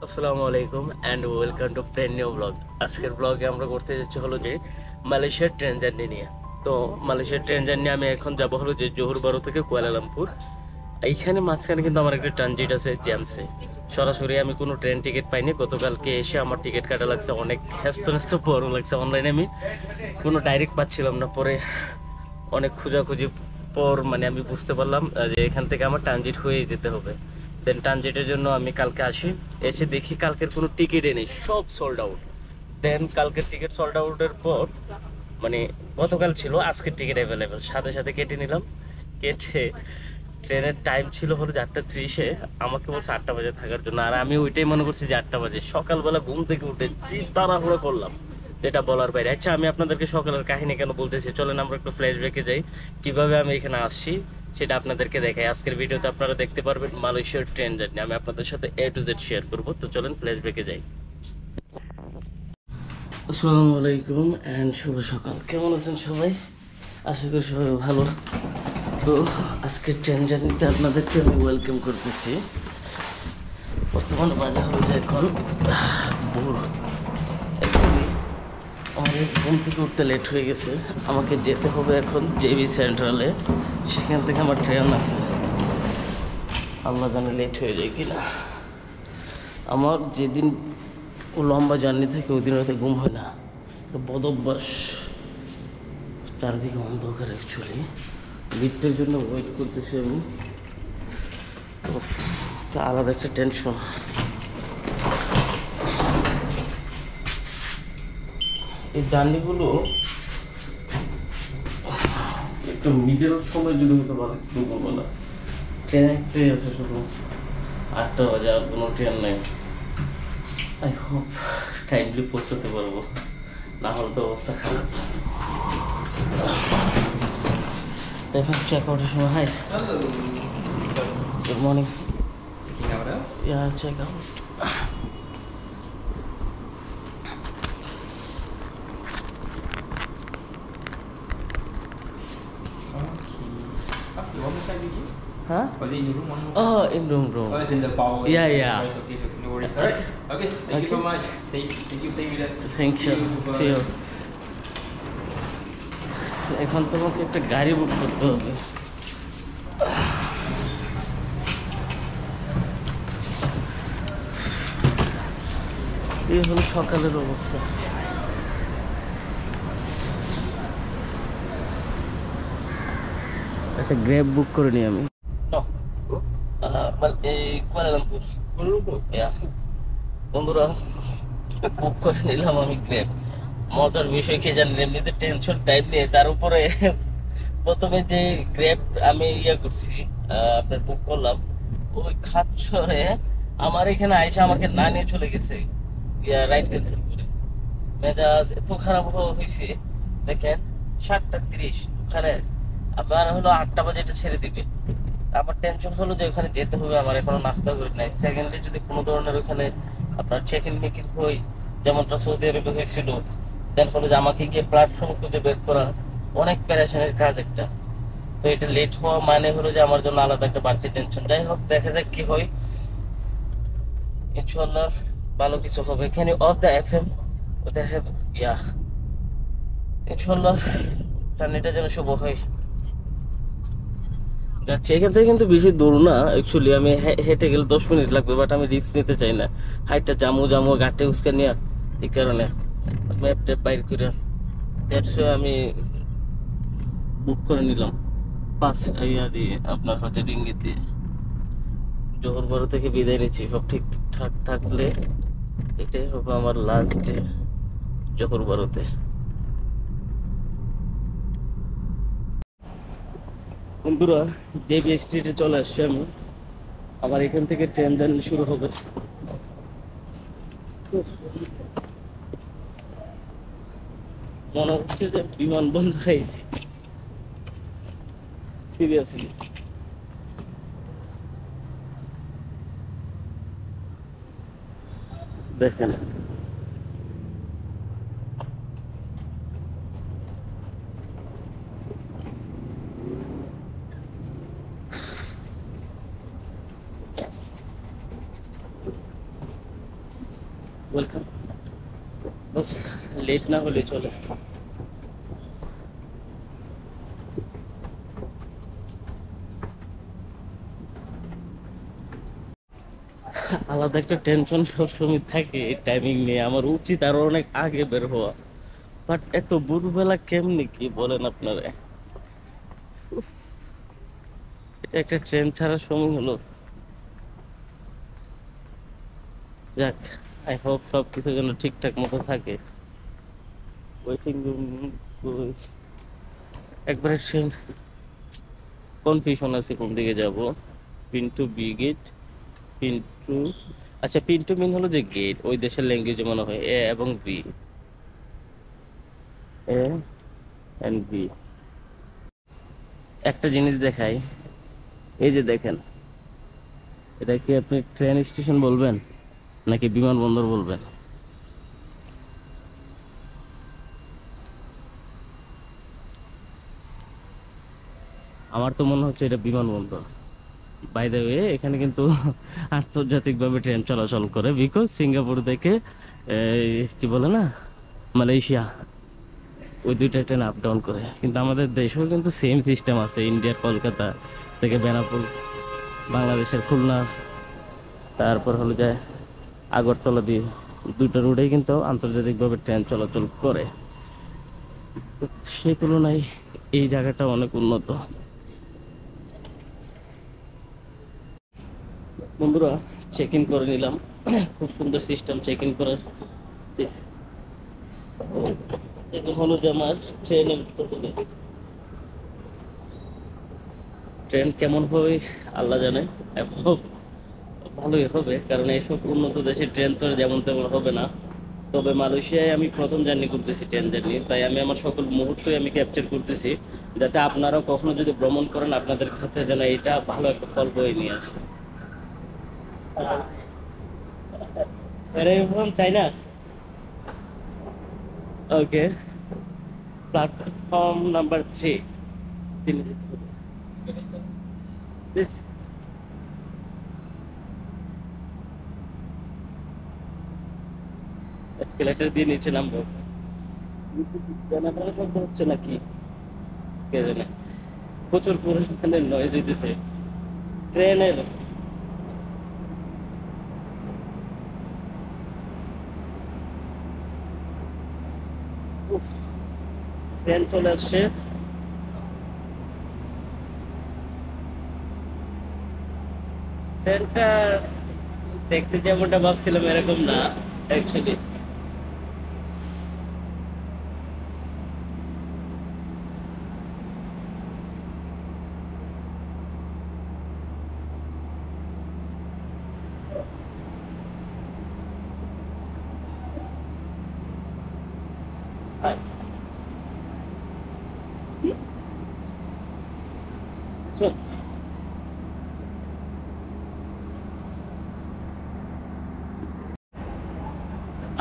আসসালামু আলাইকুম and welcome to brand new blog. আজকের ব্লগে আমরা করতে যাচ্ছি হলো যে মালয়েশিয়ার ট্রেন জার্নি নিয়ে। তো মালয়েশিয়ার ট্রেন জার্নি আমি এখন যাব হলো যে জোহর বারো থেকে কুয়ালালামপুর। এইখানে মাঝখানে কিন্তু আমার একটা ট্রানজিট আছে জ্যামসে। সরাসরি আমি কোনো ট্রেন টিকিট পাইনি, গতকালকে এসে আমার টিকিট কাটা লাগছে, অনেক হ্যাস্ত বড় লাগছে। অনলাইনে আমি কোনো ডাইরেক্ট পাচ্ছিলাম না, পরে অনেক খোঁজাখুঁজি পর মানে আমি বুঝতে পারলাম যে এখান থেকে আমার ট্রানজিট হয়ে যেতে হবে। দেন ট্রানজিটের জন্য আমি কালকে আসি, এসে দেখি কালকের কোনো টিকিটই নেই, সব সোল্ড আউট। দেন কালকের টিকিট সোল্ড আউটের পর মানে গতকাল ছিল, আজকের টিকিট অ্যাভেলেবেল, সাথে সাথে কেটে নিলাম। কেটে ট্রেনের টাইম ছিল হলো যে 8:30-এ, আমাকে বলছে 8টা বাজে থাকার জন্য। আর আমি ওইটাই মনে করছি যে 8টা বাজে। সকালবেলা ঘুম থেকে উঠে যে তাড়াহুড়ো করলাম, যেটা বলার বাইরে। আচ্ছা, আমি আপনাদেরকে সকালের কাহিনী কেন বলতেছি, চলেন আমরা একটু ফ্ল্যাশব্যাকে যাই, কিভাবে আমি এখানে আসছি সেটা আপনাদেরকে দেখাই। আজকের ভিডিওতে আপনারা দেখতে পারবেন মালয়েশিয়ার ট্রেন জার্নি, আমি আপনাদের সাথে A to Z শেয়ার করবো। তো চলেন ফ্ল্যাশব্যাকে যাই। আসসালামু আলাইকুম অ্যান্ড শুভ সকাল। কেমন আছেন সবাই? আশা করি সবাই ভালো। তো আজকের ট্রেন জার্নিতে আপনাদেরকে আমি ওয়েলকাম করতেছি। বর্তমানে বাজে হলো যে এখন ভোর। অ্যাকচুয়ালি আমাদের ঘুম থেকে উঠতে লেট হয়ে গেছে, আমাকে যেতে হবে এখন জেবি সেন্ট্রালে। সেখান থেকে আমার ট্রেন আছে, আল্লাহ জানে লেট হয়ে যায় কিনা। আমার যেদিন লম্বা জার্নি থাকে ওই দিন রাতে ঘুম হয় না, বদ অভ্যাস। চারিদিকে অন্ধকার, অ্যাকচুয়ালি লিফটের জন্য ওয়েট করতেছি আমি। এটা আলাদা একটা টেনশন। এই জার্নিগুলো একটু মিডল সময় যদি হতে পারে দুপুরবেলা। ট্রেন একটাই আছে শুধু, 8টা বাজে, আর কোনো ট্রেন নেই। আই হোপ টাইমলি পৌঁছাতে পারবো, না হলে তো অবস্থা খারাপ। এখন চেক আউটের সময়। Hi, good morning. Yeah, check out. You want me to check with you? Huh? Was it in the room? One more? Oh, in room. Oh, it's in the power. Yeah, yeah. Right, okay, no worries. Alright. Okay, thank you so much. Thank you, stay with us. Thank you, see you. এখন তোমাকে একটা গাড়ি বুক করতে হবে। এই হলো সকালের অবস্থা। একটা গ্র্যাব বুক করে নিই আমি। এই কুয়ালালামপুর। Yeah. বন্ধুরা, বুক করে নিলাম আমি গ্র্যাব। মজার বিষয় কি জানেন, এমনিতে টেনশন টাইম নিয়ে, তার উপরে প্রথমে যে গ্র্যাব আমি করছি, আপনার বুক করলাম, ওই খাচ্ছরে আমার এখানে আইসা আমাকে না নিয়ে চলে গেছে, রাইড ক্যান্সেল করে। মেজাজ এত খারাপ হয়েছে, দেখেন 7:30 ওখানে, আমার হলো 8টা বাজে এটা ছেড়ে দিবে। আমার টেনশন হলো যে ওখানে যেতে হবে, আমার এখনো নাস্তা করি নাই। সেকেন্ডলি যদি কোনো ধরনের ওখানে আপনার চেক ইন মেকিং হই, যেমনটা সৌদি আরবে হয়েছিল, দেন হলো যে আমাকে গিয়ে প্ল্যাটফর্ম খুঁজে বের করা, অনেক প্যারেশানের কাজ একটা। তো এটা লেট হওয়া মানে হলো যে আমার জন্য আলাদা একটা বাড়তি টেনশন। যাই হোক, দেখা যাক কি হয়, ইনশাল্লাহ ভালো কিছু হবে। Can you of the FM ওদের হ্যাভ, ইয়া, ইনশাল্লাহ জার্নিটা যেন শুভ হয়। যাচ্ছি, এখান থেকে কিন্তু বেশি দূর না অ্যাকচুয়ালি, আমি হেঁটে গেলে 10 মিনিট লাগবে, বাট আমি রিস্ক নিতে চাই না। হাইটটা জামু গাটে উস্কা নিয়ে, এই কারণে ম্যাপ ট্যাপ বাইর করে দ্যাটস আমি বুক করে নিলাম। পাঁচ ইয়া দিয়ে, আপনার হচ্ছে রিঙ্গিত দিয়ে। জোহর বারো থেকে বিদায় নিচ্ছি, সব ঠিকঠাক থাকলে এটাই হবে আমার লাস্ট ডে জোহর বারোতে। বন্ধুরা, জেবি স্ট্রিটে চলে আসছি আমি, আবার এখান থেকে ট্রেন জার্নি শুরু হবে। মনে হচ্ছে যে বিমানবন্দরে আইছি, সিরিয়াসলি। দেখেন, ওয়েলকাম। বস লেট না হলে চলে। আলাদা একটা টেনশন সবসময় থাকে টাইমিং নিয়ে, আমার উচিত আরো অনেক আগে বের হওয়া, বাট এত ভোরবেলা কেমনি কি বলেন আপনারা? এটা একটা ট্রেন ছাড়ার সময় হলো। যাক, আই হোপ সব কিছু যেন ঠিকঠাক মতো থাকে। ওয়েটিং রুম একবারে ট্রেন কনফিউশন আছে কোন দিকে যাব। পিন্টু বি গেট, পিন্টু, আচ্ছা পিন্টু মিন হলো যে গেট, ওই দেশের ল্যাঙ্গুয়েজে মনে হয় এ এবং বি, এ এন্ড বি। একটা জিনিস দেখাই, এই যে দেখেন, এটা কি আপনি ট্রেন স্টেশন বলবেন নাকি বিমানবন্দর বলবেন? আমার তো মনে হচ্ছে এটা বিমানবন্দর। বাই দ্য ওয়ে, এখানে কিন্তু আন্তর্জাতিকভাবে ট্রেন চলাচল করে, বিকজ সিঙ্গাপুর থেকে কি বলে না, মালয়েশিয়া, ওই দুইটা ট্রেন আপ ডাউন করে। কিন্তু আমাদের দেশেও কিন্তু সেম সিস্টেম আছে, ইন্ডিয়ার কলকাতা থেকে বেনাপুর, বাংলাদেশের খুলনা, তারপর হলো যায় আগরতলা দিয়ে, দুটো রুটেই কিন্তু আন্তর্জাতিকভাবে ট্রেন চলাচল করে। তো সেই তুলনায় এই জায়গাটা অনেক উন্নত। বন্ধুরা, চেক ইন করে নিলাম, খুব সুন্দর সিস্টেম চেক ইন করার। এখন হলো যে আমার ট্রেনে উঠতে হবে। ট্রেন কেমন হবে আল্লাহ জানে, এখন ভালোই হবে, কারণ এইসব উন্নত দেশের ট্রেন তো যেমন তেমন হবে না। তবে মালয়েশিয়ায় আমি প্রথম জার্নি করতেছি ট্রেন জার্নি, তাই আমি আমার সকল মুহূর্তই আমি ক্যাপচার করতেছি, যাতে আপনারাও কখনো যদি ভ্রমণ করেন আপনাদের ক্ষেত্রে যেন এটা ভালো একটা ফল বয়ে নিয়ে আসে। From China. Okay, platform number 3 Delhi যেতে হবে। This এসকেলেটর দিয়ে নিচে নামবো। জেনারেটর বন্ধ হচ্ছে নাকি কে জানে, প্রচুর পরিমাণে নয়েজ হইতেছে ট্রেনের। উফ, ট্রেন চলে আসছে। ট্রেনটা দেখতে যেমনটা ভাবছিলাম এরকম না অ্যাকচুয়ালি।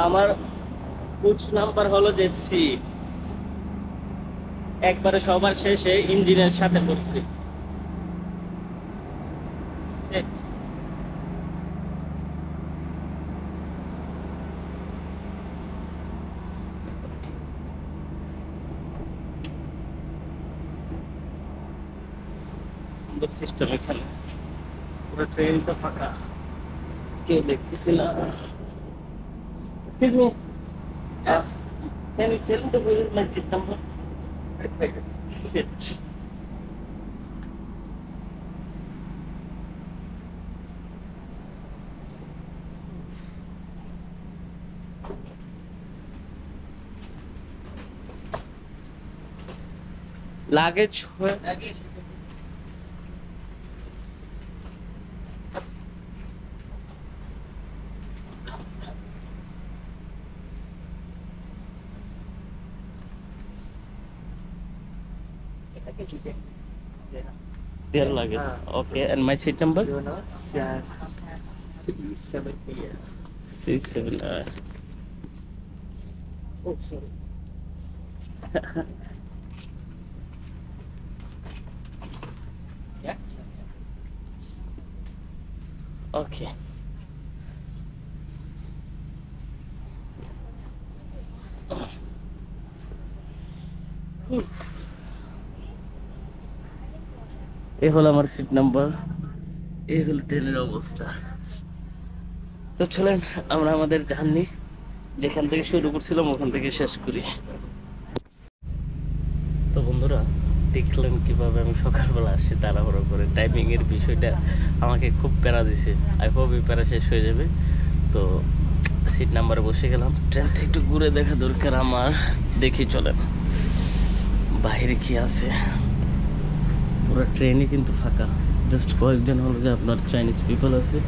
আমার কোচ নাম্বার হলো যে সি, একবারে সবার শেষে ইঞ্জিনের সাথে পড়ছি। সুন্দর সিস্টেম এখানে, পুরো ট্রেন তো ফাঁকা, কেউ দেখতেছি না। Excuse me, can you tell me the where is my seat number? Shit. Luggage where? Their luggage. Okay, and my seat number? You know, 7 here. 6, 7. Oh, sorry. Yeah. Okay. উফ, এই হলো আমার সিট নাম্বার, এই হলো ট্রেনের অবস্থা। তো চলেন আমরা আমাদের জার্নি যেখান থেকে শুরু করছিলাম ওখান থেকে শেষ করি। তো বন্ধুরা, দেখলেন কিভাবে আমি সকালবেলা আসছি তাড়াহুড়ো করে। টাইমিং এর বিষয়টা আমাকে খুব প্যারা দিছে। আই হোপ এই প্যারা শেষ হয়ে যাবে। তো সিট নাম্বারে বসে গেলাম, ট্রেনটা একটু ঘুরে দেখা দরকার আমার। দেখি চলেন বাইরে কি আছে। পুরো ট্রেনই কিন্তু ফাঁকা, জাস্ট কয়েকজন হলো যে আপনার চাইনিজ পিপল আছে,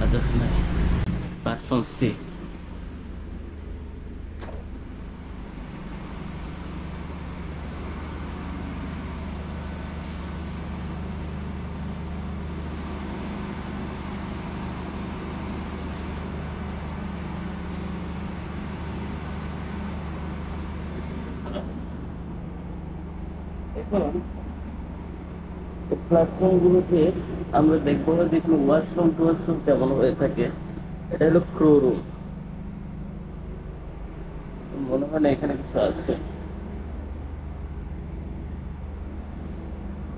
আদার্স নাই। Platform C. প্ল্যাটফর্ম গুলোতে আমরা দেখবো না, দেখুন ওয়াশরুম টোয়াশরুম কেমন হয়ে থাকে। এটা হলো ক্রো রুম, মনে হয় না এখানে কিছু আছে।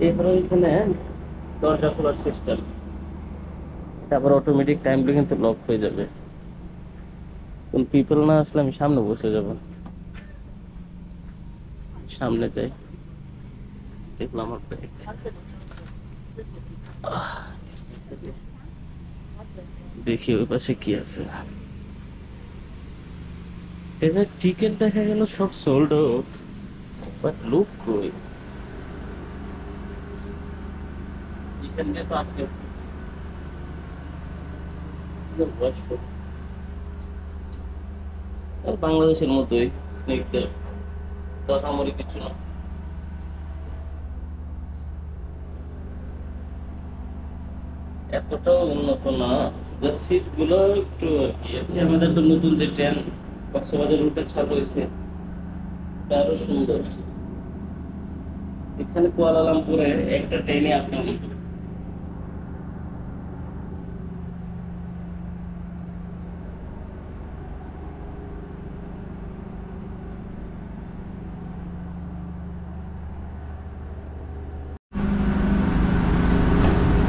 এরপরে এখানে দরজা খোলার সিস্টেম, তারপর অটোমেটিক টাইমটা কিন্তু লক হয়ে যাবে। কোন পিপল না আসলে আমি সামনে বসে যাব। সামনে যাই, দেখলাম আমার ব্যাগ। দেখি ওই পাশে কি আছে। ট্রেনের টিকিট দেখা গেল সব সোল্ড আউট, বাট লুক কই। এখান দিয়ে তো আটকে গেছে। ওয়াশরুম বাংলাদেশের মতোই, স্নেকদের তথামরি কিছু না। এতটাও উন্নত না, জাস্ট সিট গুলো একটু আর কি আমাদের তো নতুন যে ট্রেন কক্সবাজার রুটে চালু হয়েছে এটা আরো সুন্দর। এখানে কুয়ালালামপুরে একটা ট্রেনে আপনি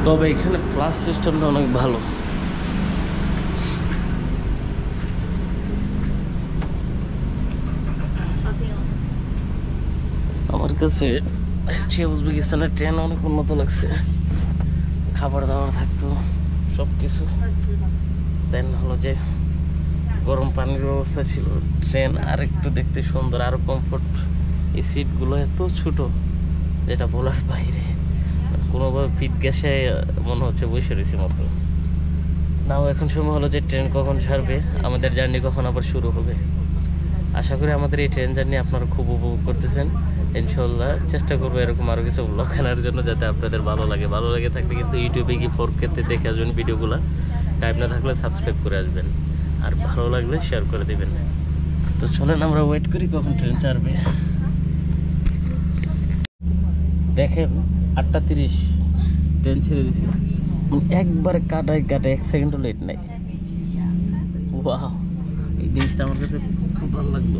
তবে এখানে ফ্লাশ সিস্টেমটা অনেক ভালো। আমার কাছে এর চেয়ে উজবেকিস্তানের ট্রেন অনেক উন্নত লাগছে, খাবার দাবার থাকতো সব কিছু। দেন হলো যে গরম পানির ব্যবস্থা ছিল, ট্রেন আর একটু দেখতে সুন্দর, আরো কমফোর্ট। এই সিটগুলো এত ছোট যেটা বলার বাইরে, কোনোভাবে পিঠ গ্যাসে মনে হচ্ছে বসে রয়েছে মতো। নাও এখন সময় হলো যে ট্রেন কখন ছাড়বে, আমাদের জার্নি কখন আবার শুরু হবে। আশা করি আমাদের এই ট্রেন জার্নি আপনারা খুব উপভোগ করতেছেন। ইনশাল্লাহ চেষ্টা করবো এরকম আরও কিছু ব্লগ আনার জন্য, যাতে আপনাদের ভালো লাগে। ভালো লাগে থাকলে কিন্তু ইউটিউবে গিয়ে ফোরকেতে দেখে আসবেন ভিডিওগুলো, টাইম না থাকলে সাবস্ক্রাইব করে আসবেন, আর ভালো লাগলে শেয়ার করে দেবেন। তো চলেন আমরা ওয়েট করি কখন ট্রেন ছাড়বে। দেখেন 8:30 ট্রেন ছেড়ে দিছি, একবারে কাটায় কাটায় 1 সেকেন্ডও লেট নাই। ওয়াও, এই জিনিসটা আমার কাছে খুব ভালো লাগলো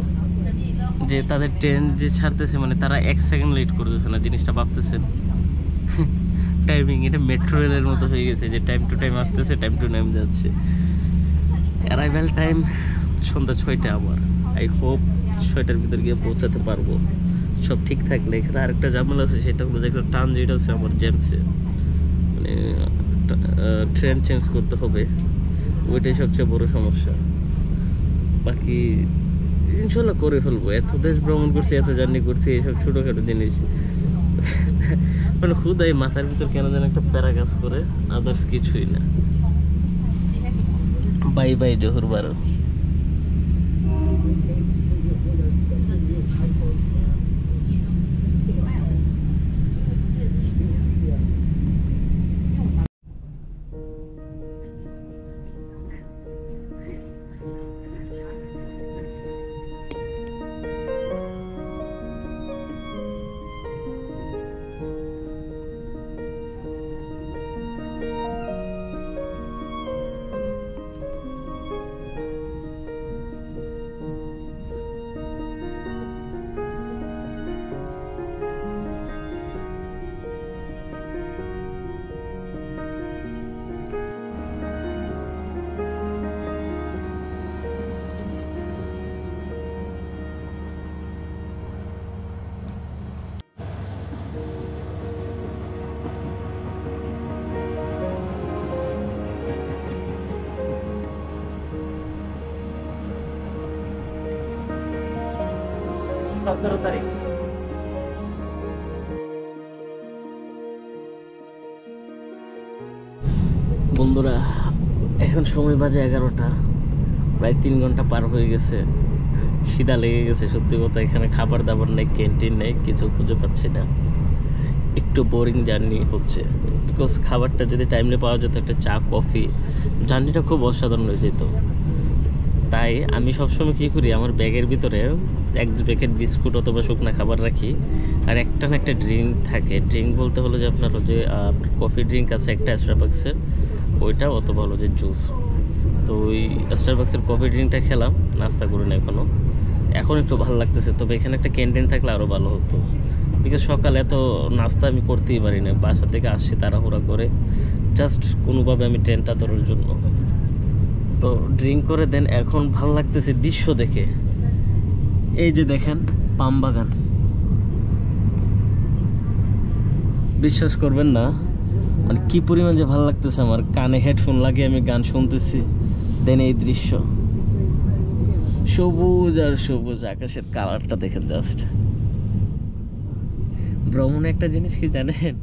যে তাদের ট্রেন যে ছাড়তেছে মানে তারা 1 সেকেন্ড লেট করতেছে না। জিনিসটা ভাবতেছেন টাইমিং, এটা মেট্রো রেলের মতো হয়ে গেছে যে টাইম টু টাইম আসতেছে, টাইম টু টাইম যাচ্ছে। অ্যারাইভাল টাইম সন্ধ্যা 6টা। আবার আই হোপ 6টার ভিতর গিয়ে পৌঁছাতে পারবো সব ঠিক থাকলে। এখানে আরেকটা ঝামেলা আছে, সেটা হলো যে একটা ট্রানজিট আছে আমার জেমসে, মানে ট্রেন চেঞ্জ করতে হবে, ওইটাই সবচেয়ে বড় সমস্যা। বাকি ইনশাল্লাহ করে ফেলবো। এত দেশ ভ্রমণ করছি, এত জার্নি করছি, এইসব ছোটোখাটো জিনিস মানে হুদাই মাথার ভিতর কেন যেন একটা প্যারা কাজ করে, আদার্স কিছুই না। বাই বাই জহুর বারো। 17 তারিখ। বন্ধুরা এখন সময় বাজে 11টা, প্রায় 3 ঘন্টা পার হয়ে গেছে। খিদা লেগে গেছে সত্যি কথা। এখানে খাবার দাবার নেই, ক্যান্টিন নেই, কিছু খুঁজে পাচ্ছি না। একটু বোরিং জার্নি হচ্ছে, বিকজ খাবারটা যদি টাইমলি পাওয়া যেত, একটা চা কফি, জার্নিটা খুব অসাধারণ হয়ে যেত। তাই আমি সবসময় কী করি, আমার ব্যাগের ভিতরে 1-2 প্যাকেট বিস্কুট অথবা শুকনা খাবার রাখি, আর একটা না একটা ড্রিঙ্ক থাকে। ড্রিঙ্ক বলতে হলো যে আপনার যে কফি ড্রিঙ্ক আছে একটা স্টারবাক্সের, ওইটা অথবা হলো যে জুস। তো ওই স্টারবাক্সের কফি ড্রিঙ্কটা খেলাম, নাস্তা করে না এখন একটু ভালো লাগতেছে। তবে এখানে একটা ক্যান্টিন থাকলে আরও ভালো হতো, বিকজ সকালে এত নাস্তা আমি করতেই পারি না। বাসা থেকে আসছি তাড়াহুড়া করে, জাস্ট কোনোভাবে আমি ট্রেনটা ধরার জন্য। তো ড্রিঙ্ক করে দেন, এখন ভালো লাগতেছে দৃশ্য দেখে। এই যে দেখেন পাম বাগান, বিশ্বাস করবেন না মানে কি পরিমাণ যে ভালো লাগতেছে। আমার কানে হেডফোন লাগিয়ে আমি গান শুনতেছি, দেন এই দৃশ্য, সবুজ আর সবুজ, আকাশের কালারটা দেখেন জাস্ট। ভ্রমণে একটা জিনিস কি জানেন,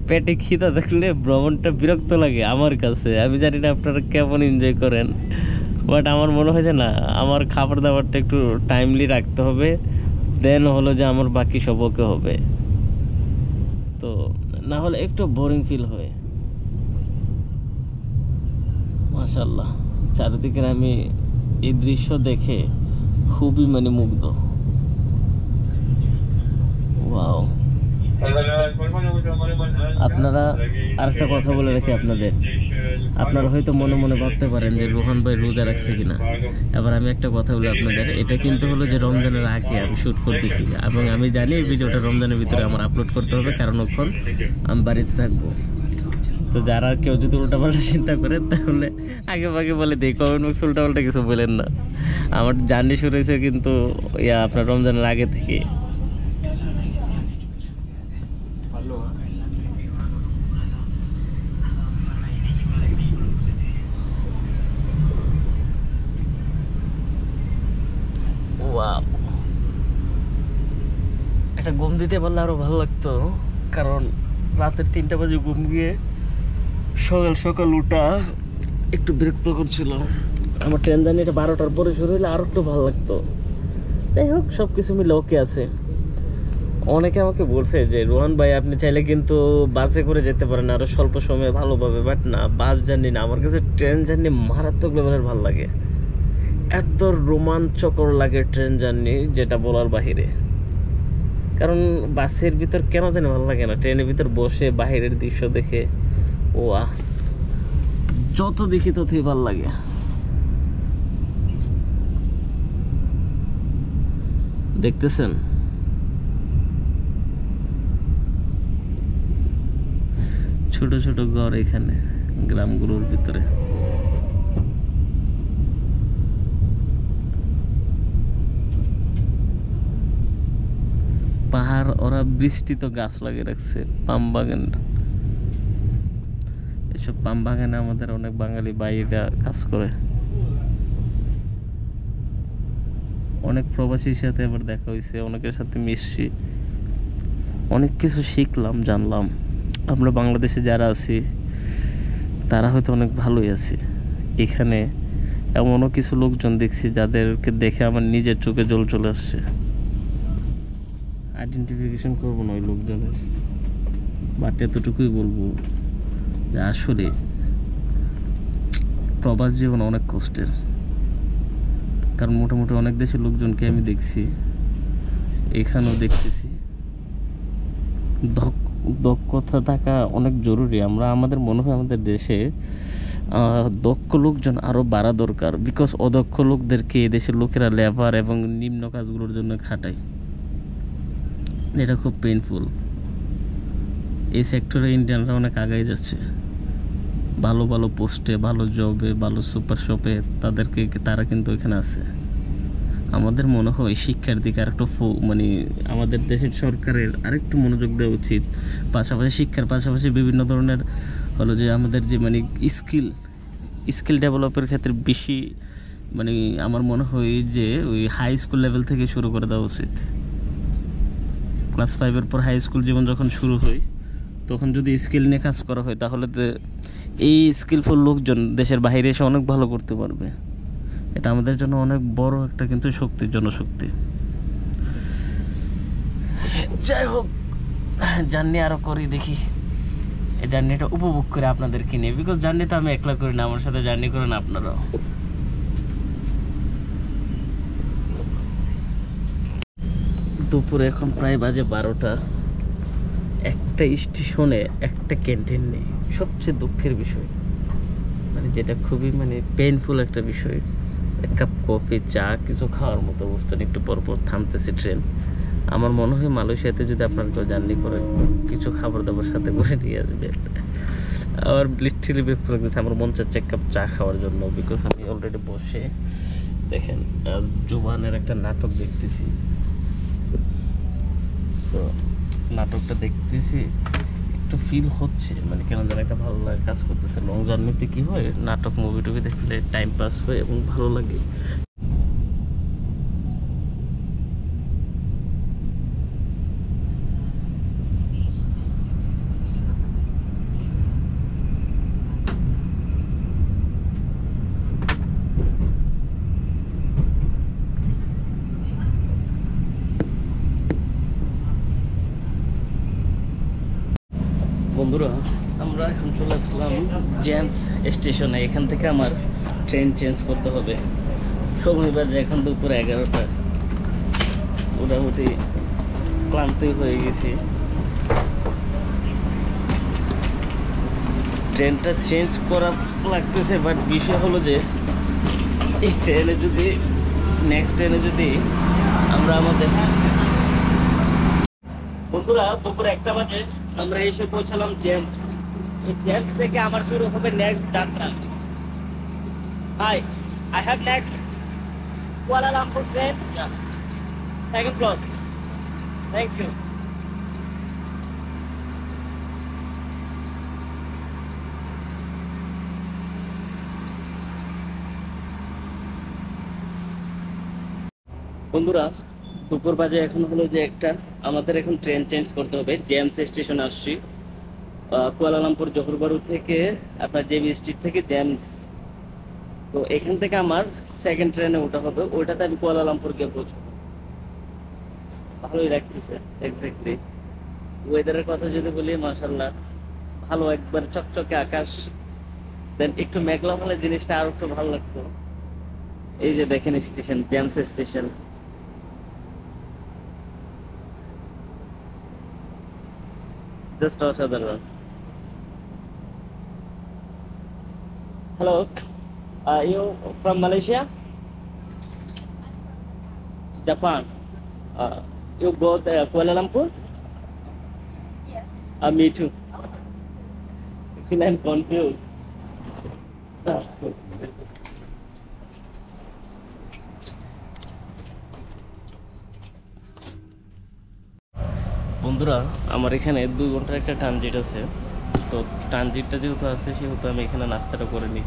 পেটে খিদা দেখলে ভ্রমণটা বিরক্ত লাগে আমার কাছে। আমি জানি না আপনারা কেমন এনজয় করেন, বাট আমার মনে হয় যে না, আমার খাবার দাবারটা একটু টাইমলি রাখতে হবে, দেন হলো যে আমার বাকি সব ওকে হবে। তো না হলে একটু বোরিং ফিল হয়। মাশাআল্লাহ, চারিদিকের আমি এই দৃশ্য দেখে খুবই মানে মুগ্ধ। ওয়াও। আপনারা আরেকটা কথা বলে রাখি আপনাদের, আপনারা হয়তো মনে মনে ভাবতে পারেন যে রোহান ভাই রোজা রাখছে কিনা। এবার আমি একটা কথা বলি আপনাদের, এটা কিন্তু হলো যে রমজানের আগে আমি শ্যুট করতেছি, এবং আমি জানি এই ভিডিওটা রমজানের ভিতরে আমার আপলোড করতে হবে, কারণ ওখন আমি বাড়িতে থাকবো। তো যারা কেউ যদি উল্টাপাল্টা চিন্তা করে, তাহলে আগে ভাগে বলে দিই, কমেন্ট বক্স উল্টাপাল্টা কিছু বলেন না। আমার জার্নি শুরু হয়েছে কিন্তু আপনার রমজানের আগে থেকে। একটা ঘুম দিতে পারলে আরো ভালো লাগতো, কারণ রাতের 3টা বাজে ঘুম গিয়ে সকাল সকাল উঠা একটু বিরক্ত করছিল। আমার ট্রেন জার্নিটা 12টার পরে শুরু হলে আরো একটু ভালো লাগতো। যাই হোক, সব কিছু মিলে ওকে আছে। অনেকে আমাকে বলছে যে রোহান ভাই আপনি চাইলে কিন্তু বাসে করে যেতে পারেন আরো স্বল্প সময়ে ভালোভাবে, বাট না, বাস জার্নি না, আমার কাছে ট্রেন জার্নি মারাত্মক লেভেলের ভালো লাগে। এত রোমাঞ্চকর লাগে ট্রেন জার্নি, যেটা বলার বাহিরে। কারণ বাসের ভিতর কেন জানি ভালো লাগে না, ট্রেনের ভিতর বসে বাহিরের দৃশ্য দেখে যত দেখি ততই ভালো লাগে। দেখতেছেন ছোট ছোট ঘর এখানে গ্রামগুলোর ভিতরে। পাহাড়, ওরা বৃষ্টিত গাছ লাগিয়ে রাখছে, পাম বাগান। এসব পাম বাগানে আমাদের অনেক বাঙালি ভাইরা কাজ করে। অনেক প্রবাসীর সাথে এবার দেখা হয়েছে, অনেকের সাথে মিশছি, অনেক কিছু শিখলাম, জানলাম। আমরা বাংলাদেশে যারা আছি তারা হয়তো অনেক ভালোই আছে। এখানে এমনও কিছু লোকজন দেখছি যাদেরকে দেখে আমার নিজের চোখে জল চলে আসছে। আইডেন্টিফিকেশন করবো না ওই লোকজনের, বাট এতটুকুই বলবো যে আসলে প্রবাস জীবন অনেক কষ্টের। কারণ মোটামুটি অনেক দেশের লোকজনকে আমি দেখছি, এখানেও দেখতেছি। দক্ষতা থাকা অনেক জরুরি। আমাদের মনে হয় আমাদের দেশে দক্ষ লোকজন আরও বাড়া দরকার, বিকজ অদক্ষ লোকদেরকে এদেশের লোকেরা লেবার এবং নিম্ন কাজগুলোর জন্য খাটায়। এটা খুব পেইনফুল। এই সেক্টরে ইন্ডিয়ানরা অনেক আগায় যাচ্ছে, ভালো ভালো পোস্টে, ভালো জবে, ভালো সুপার শপে তারা কিন্তু এখানে আছে। আমাদের মনে হয় শিক্ষার দিকে আরেকটু মানে আমাদের দেশের সরকারের আরেকটু মনোযোগ দেওয়া উচিত। পাশাপাশি শিক্ষার পাশাপাশি বিভিন্ন ধরনের হলো যে আমাদের যে মানে স্কিল ডেভেলপের ক্ষেত্রে বেশি মানে আমার মনে হয় যে ওই হাই স্কুল লেভেল থেকে শুরু করে দেওয়া উচিত। ক্লাস 5-এর পর হাই স্কুল জীবন যখন শুরু হয় তখন যদি স্কিল নিয়ে কাজ করা হয় তাহলে এই স্কিলফুল লোকজন দেশের বাইরে এসে অনেক ভালো করতে পারবে। এটা আমাদের জন্য অনেক বড় একটা কিন্তু শক্তির জনশক্তি। যাই হোক, জার্নি আরও করি, দেখি এই জার্নিটা উপভোগ করে আপনাদেরকে নিয়ে, বিকজ জার্নি তো আমি একলা করি না, আমার সাথে জার্নি করেন আপনারাও। দুপুরে এখন প্রায় বাজে 12টা। একটা স্টেশনে একটা ক্যান্টিন নেই, সবচেয়ে দুঃখের বিষয়, মানে যেটা খুবই পেইনফুল একটা বিষয়। এক কাপ কফি, চা, কিছু খাওয়ার মতো অবস্থা নেই। একটু পর পর থামতেছে ট্রেন। আমার মনে হয় মালয়েশিয়াতে যদি আপনারা কেউ জার্নি করেন, কিছু খাবার দাবার সাথে করে নিয়ে আসবে। আমার লিটারালি বিরক্ত লাগতেছে, আমার মন চাচ্ছে এক কাপ চা খাওয়ার জন্য, বিকজ আমি অলরেডি বসে দেখেন জোবানের একটা নাটক দেখতেছি। তো নাটকটা দেখতেছি, একটু ফিল হচ্ছে কেন যেন একটা ভালো লাগে কাজ করতেছে। লং জার্নিতে কি হয়, নাটক মুভি টুভি দেখলে টাইম পাস হয় এবং ভালো লাগে। বন্ধুরা, আমরা এখন চলে আসলাম জেমস স্টেশনে। এখান থেকে আমার ট্রেন চেঞ্জ করতে হবে। সময় বাজে এখন দুপুর 11টা। মোটামুটি ক্লান্ত হয়ে গেছি। ট্রেনটা চেঞ্জ করা লাগতেছে, বাট বিষয় হলো যে এই ট্রেনে যদি নেক্সট ট্রেনে যদি আমরা আমাদের বন্ধুরা দুপুর 1টা বাজে আমরা এসে পৌঁছালাম জেমস। এই জেমস থেকে আমার শুরু হবে নেক্সট যাত্রা। Hi, I have next Kuala Lumpur train, second floor. Thank you. বন্ধুরা দুপুর বাজে এখন হলো যে 1টা। আমাদের এখন ট্রেন চেঞ্জ করতে হবে। জেমস স্টেশনে আসছি, কুয়ালালামপুর জোহর বারু থেকে আপনার জেবি স্ট্রিট থেকে জেমস। তো এখান থেকে আমার সেকেন্ড ট্রেনে ওঠা হবে, ওইটাতে আমি কুয়ালালামপুর গিয়ে পৌঁছবো। ভালোই লাগতেছে। এক্স্যাক্টলি ওয়েদারের কথা যদি বলি, মাশাআল্লাহ ভালো, একবার চকচকে আকাশ, দেন একটু মেঘলা হলে জিনিসটা আরো একটু ভালো লাগতো। এই যে দেখেন স্টেশন, জেমস স্টেশন। জাস্ট অসাধারণ। Hello, you from Malaysia? Japan. You go there, Kuala Lumpur? Yes. Me too. Feel I'm confused. বন্ধুরা, আমার এখানে 2 ঘন্টার একটা ট্রানজিট আছে। তো ট্রানজিটটা যেহেতু আছে সেহেতু আমি এখানে নাস্তাটা করে নিই।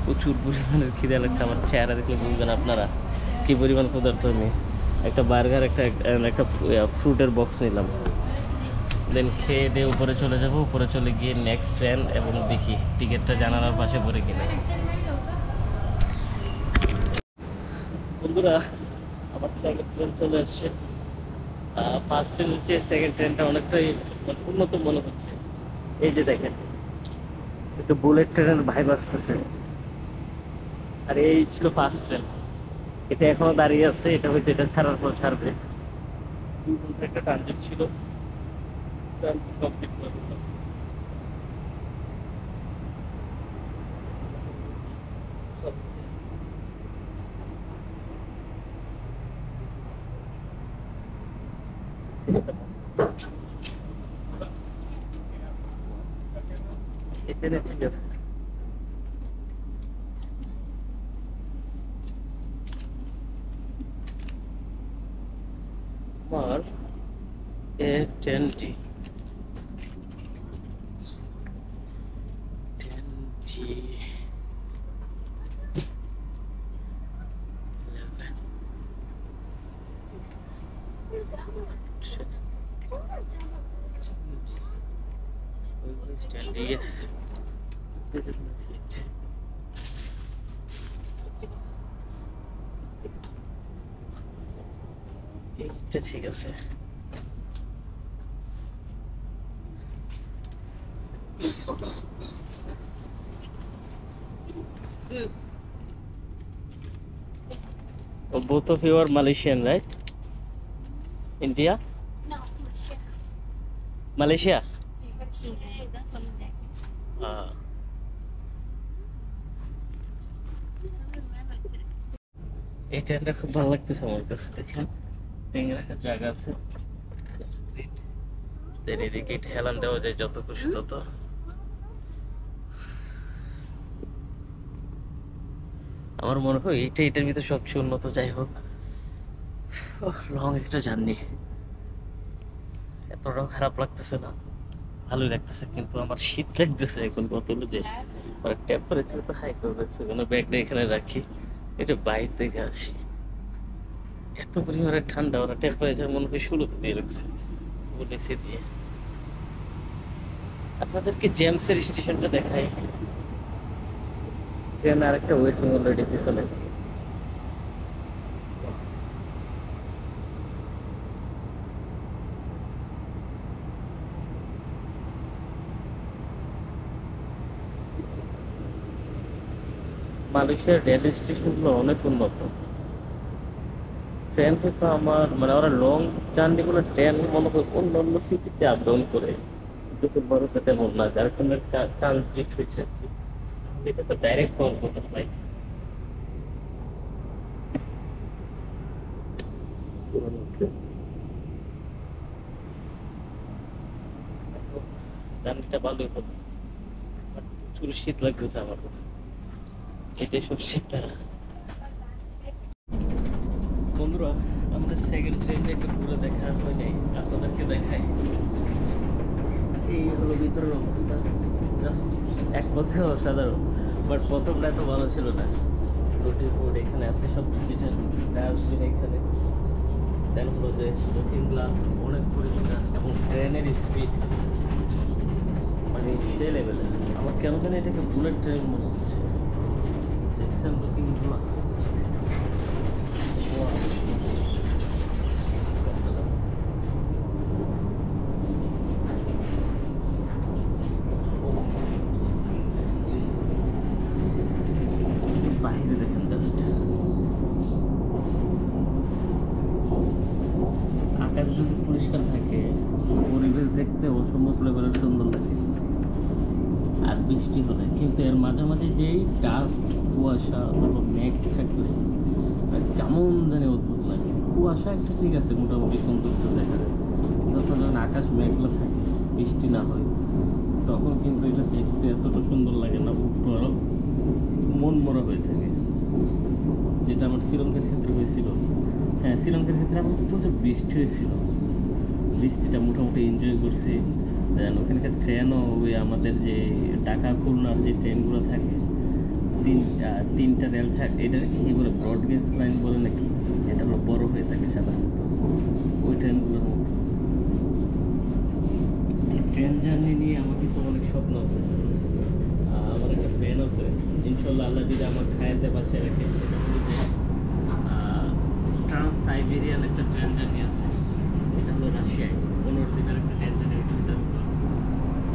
প্রচুর পরিমাণের খিদে লাগছে, আমার চেহারা দেখলে বুঝবেন আপনারা কী পরিমাণ ক্ষুধার্ত আমি। একটা বার্গার, একটা ফ্রুটের বক্স নিলাম, দেন খেয়ে দিয়ে উপরে চলে যাব। উপরে চলে গিয়ে নেক্সট ট্রেন, এবং দেখি টিকিটটা জানালার পাশে পড়ে কিনা। বন্ধুরা, আমার সেকেন্ড ট্রেন চলে আসছে। ফার্স্ট ট্রেন হচ্ছে, সেকেন্ড ট্রেনটা অনেকটাই উন্নত মনে হচ্ছে। এই যে দেখেন, একটু বুলেট ট্রেনের ভাইব আসতেছে। আর এই ছিল ফার্স্ট ট্রেন, এটা এখনো দাঁড়িয়ে আছে। এটা হয়তো এটা ছাড়ার পর ছাড়বে। 2 ঘন্টার একটা ট্রানজিট ছিল, ট্রানজিট কমপ্লিট করে দিলাম। এখানে ঠিক আছে। আমার A10T Stand, yes. This is my seat. এইটা ঠিক আছে। Both of you are Malaysian, right? India? No, Malaysia. Malaysia? Malaysia. That's one of them. এই ট্রেনটা খুব ভালো লাগতেছে আমার কাছে। দেখেন ট্রেনের একটা জায়গা আছে, এদিকে হেলান দেওয়া যায় যত খুশি তত। আমার মনে হয় এটার ভিতরে সবচেয়ে উন্নত। যাই হোক, লং একটা জার্নি, এতটাও খারাপ লাগতেছে না, ভালোই লাগতেছে। কিন্তু আমার শীত লাগতেছে এখন কত যে টেম্পারেচার তো হাই করে রাখছে। কোনো ব্যাগটা এখানে রাখি, এটা বাইরে থেকে আসি, এত পরিমাণে ঠান্ডা। ওরা টেম্পারেচার মনে হয় 16 দিয়ে রাখছে বলেছে দিয়ে। আপনাদেরকে জেমসের স্টেশনটা দেখাই। ট্রেন আরেকটা ওয়েটিং অলরেডি পিছনে। মালয়েশিয়ার রেল স্টেশনগুলো অনেক উন্নত। ট্রেন কিন্তু আমার মানে ওরা লং জার্নিগুলো ট্রেন মনে হয় অন্য অন্য সিটিতে আপ ডাউন করে, যখন ভারতে তেমন না, যার কারণে ট্রানজিট হয়েছে। এটা তো ডাইরেক্ট কল করতে পাই। জার্নিটা ভালোই হবে, প্রচুর শীত লাগতেছে আমার কাছে, এটাই সবচেয়ে প্যারা। বন্ধুরা, আমাদের সেকেন্ড ট্রেনটা একটু ঘুরে দেখা হয় নাই, আপনাদেরকে দেখাই। এই হলো ভিতরের অবস্থা, জাস্ট এক কথায় অসাধারণ। বাট প্রথমটা এত ভালো ছিল না। রুটি ফুড এখানে আছে, সব ডিজিটাল ডাস্টবিন এখানে। দেন হলো যে লুকিং গ্লাস অনেক পরিষ্কার, এবং ট্রেনের স্পিড মানে সে লেভেলের। আমার কেন জানি এটাকে বুলেট ট্রেন মনে হচ্ছে। দেখছেন লুকিংগুলো? বাইরে দেখেন জাস্ট, আকাশ যদি পরিষ্কার থাকে পরিবেশ দেখতে অসম্ভব লেভেলের সুন্দর লাগে। আর বৃষ্টি হলে কিন্তু এর মাঝামাঝি যেই ডাস্ট কুয়াশা অথবা মেঘ থাকলে কেমন জানি অদ্ভুত লাগে। কুয়াশা একটা ঠিক আছে, মোটামুটি সৌন্দর্য দেখা যায়। যখন আকাশ মেঘলা থাকে, বৃষ্টি না হয়, তখন কিন্তু এটা দেখতে এতটা সুন্দর লাগে না, একটু আরো মন মরা হয়ে থাকে। যেটা আমার শ্রীলঙ্কার ক্ষেত্রে হয়েছিল। হ্যাঁ, শ্রীলঙ্কার ক্ষেত্রে আমার প্রচুর বৃষ্টি হয়েছিল, বৃষ্টিটা মোটামুটি এনজয় করছি। দেন ওখানকার ট্রেনও ওই আমাদের যে ঢাকা খুলনার যে ট্রেনগুলো থাকে, তিনটা রেল ছাড়, এটাকে কী বলে, ব্রডগেজ লাইন বলে নাকি, এটা হলো বড় হয়ে থাকে সাধারণত ওই ট্রেনগুলোর মতো। এই ট্রেন জার্নি নিয়ে আমার কিন্তু অনেক স্বপ্ন আছে। আমার একটা প্ল্যান আছে, ইনশাল্লাহ আল্লাহ যদি আমার খায়াতে পাচ্ছে রেখে, সেটা হলো যে ট্রান্স সাইবেরিয়ান একটা ট্রেন জার্নি আছে। এটা হলো রাশিয়ায় 15 দিনের একটা ট্রেন জার্নি।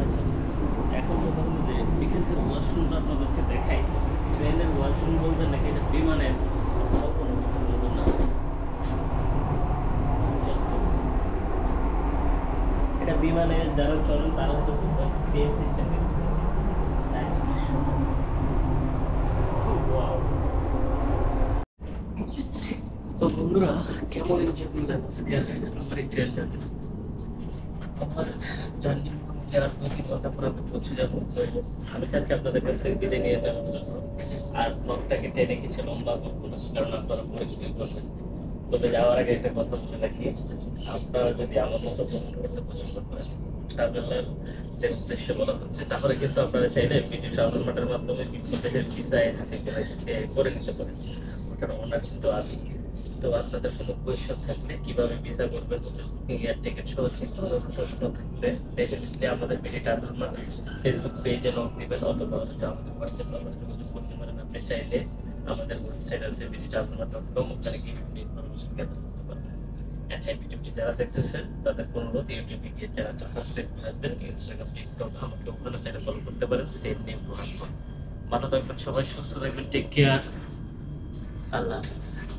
আচ্ছা, এখন কথা হলো যে এখানকার ওয়াশরুমটা আপনাদেরকে দেখাই। ট্রেনের ওয়াশরুম বলতে নাকি এটা বিমানের কখনো কিছু না, এটা বিমানে যারা চলেন তারা হয়তো বুঝবেন, সেম সিস্টেম। তো বন্ধুরা, কেমন এনজয় করলেন আজকের আমার এই ট্রেন জার্নি? আমার জার্নি যারা 2-3 ঘন্টা পরে আমি পৌঁছে যাবো। আমি চাচ্ছি আপনাদের কাছ থেকে বিদায় নিয়ে যাওয়ার জন্য। আর ব্লগটাকে টেনে কিছু লম্বা করবো না, কারণ আপনারা পরিচিত করবেন। তবে যাওয়ার আগে একটা কথা বলে রাখি, আপনারা যদি আমার মতো ভ্রমণ করতে পছন্দ করেন, ট্রাভেলার যে উদ্দেশ্যে বলা হচ্ছে, তাহলে কিন্তু আপনারা চাইলে বিজু ট্রাভেল মার্টের মাধ্যমে বিভিন্ন দেশের ভিসা এজেন্সি করে নিতে পারেন। ওটার ওনার কিন্তু আমি। তো আপনাদের কোনো কোয়েশ্চেন থাকলে কিভাবে ভিসা করবেন, হোটেল বুকিং এর টিকিট সহ যে কোনো প্রশ্ন থাকলে ডেফিনেটলি আমাদের ভিডিওটা আপনার ফেসবুক পেজে নক দিবেন অথবা হচ্ছে আমাদের হোয়াটসঅ্যাপ নাম্বারে যোগাযোগ করতে পারেন। আপনি চাইলে আমাদের ওয়েবসাইট আছে ভিডিওটা.com, ওখানে গিয়ে ইনফরমেশন গ্যাদার করতে পারবেন। এন্ড এই ভিডিওটি যারা দেখতেছেন তাদের অনুরোধ ইউটিউবে গিয়ে চ্যানেলটা সাবস্ক্রাইব করে রাখবেন। ইনস্টাগ্রাম, টিকটক আমাকে ওখানে চাইলে ফলো করতে পারেন, সেম নেম প্রোগ্রাম। ভালো থাকবেন সবাই, সুস্থ থাকবেন, টেক কেয়ার, আল্লাহ হাফেজ।